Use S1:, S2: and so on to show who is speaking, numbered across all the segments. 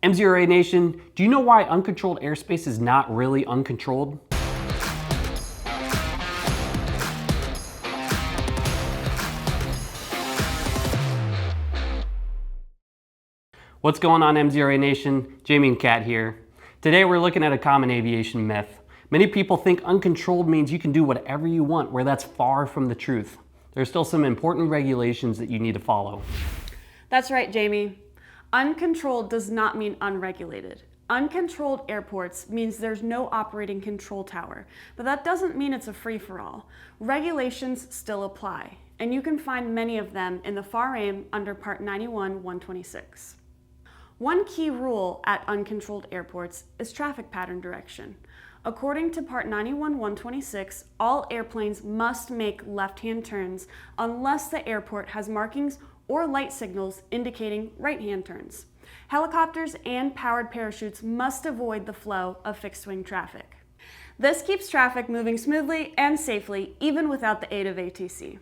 S1: MzeroA Nation, do you know why uncontrolled airspace is not really uncontrolled? What's going on, MzeroA Nation? Jamie and Kat here. Today we're looking at a common aviation myth. Many people think uncontrolled means you can do whatever you want, where that's far from the truth. There's still some important regulations that you need to follow.
S2: That's right, Jamie. Uncontrolled does not mean unregulated. Uncontrolled airports means there's no operating control tower, but that doesn't mean it's a free-for-all. Regulations still apply, and you can find many of them in the FAR-AIM under Part 91-126. One key rule at uncontrolled airports is traffic pattern direction. According to Part 91-126, all airplanes must make left-hand turns unless the airport has markings or light signals indicating right-hand turns. Helicopters and powered parachutes must avoid the flow of fixed-wing traffic. This keeps traffic moving smoothly and safely, even without the aid of ATC.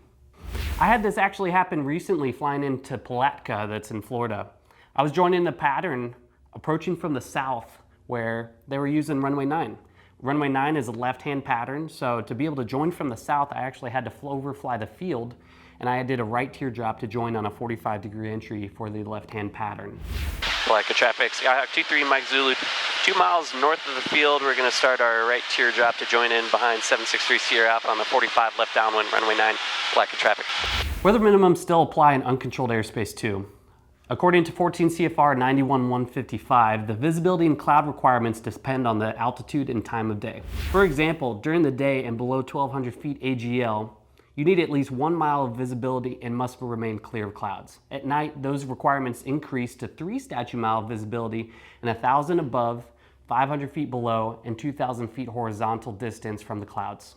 S1: I had this actually happen recently flying into Palatka, that's in Florida. I was joining the pattern approaching from the south where they were using runway 9. Runway 9 is a left-hand pattern, so to be able to join from the south, I actually had to overfly the field, and I did a right teardrop to join on a 45-degree entry for the left-hand pattern.
S3: Palatka traffic, Skyhawk 23 Mike Zulu, 2 miles north of the field. We're going to start our right teardrop to join in behind 763 Sierra Alpha on the 45 left downwind, runway 9, Palatka traffic.
S1: Weather minimums still apply in uncontrolled airspace too. According to 14 CFR 91-155, the visibility and cloud requirements depend on the altitude and time of day. For example, during the day and below 1,200 feet AGL, you need at least 1 mile of visibility and must remain clear of clouds. At night, those requirements increase to 3 statute mile visibility and 1,000 above, 500 feet below, and 2,000 feet horizontal distance from the clouds.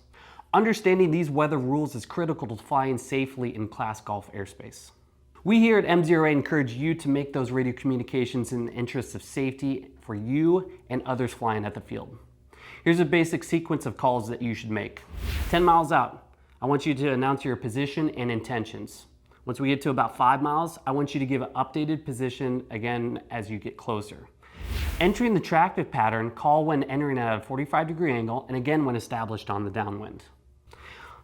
S1: Understanding these weather rules is critical to flying safely in Class Golf airspace. We here at MzeroA encourage you to make those radio communications in the interest of safety for you and others flying at the field. Here's a basic sequence of calls that you should make. 10 miles out, I want you to announce your position and intentions. Once we get to about 5 miles, I want you to give an updated position again as you get closer. Entering the traffic pattern, call when entering at a 45-degree angle and again when established on the downwind.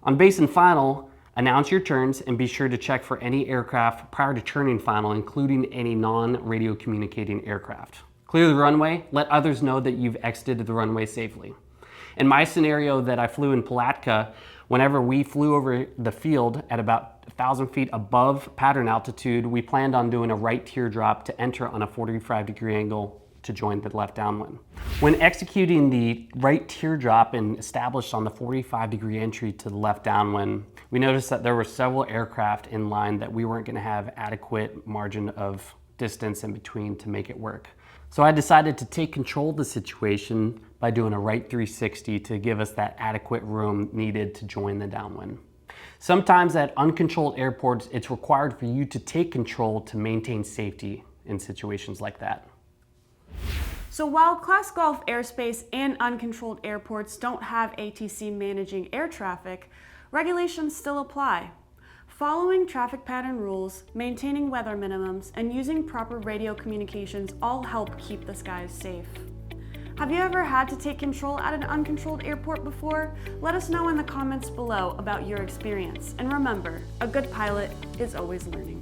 S1: On base and final, announce your turns and be sure to check for any aircraft prior to turning final, including any non-radio communicating aircraft. Clear the runway, let others know that you've exited the runway safely. In my scenario that I flew in Palatka, whenever we flew over the field at about 1,000 feet above pattern altitude, we planned on doing a right teardrop to enter on a 45-degree angle to join the left downwind. When executing the right teardrop and established on the 45-degree entry to the left downwind, we noticed that there were several aircraft in line that we weren't going to have adequate margin of distance in between to make it work. So I decided to take control of the situation by doing a right 360 to give us that adequate room needed to join the downwind. Sometimes at uncontrolled airports, it's required for you to take control to maintain safety in situations like that.
S2: So while Class Golf airspace and uncontrolled airports don't have ATC managing air traffic, regulations still apply. Following traffic pattern rules, maintaining weather minimums, and using proper radio communications all help keep the skies safe. Have you ever had to take control at an uncontrolled airport before? Let us know in the comments below about your experience. And remember, a good pilot is always learning.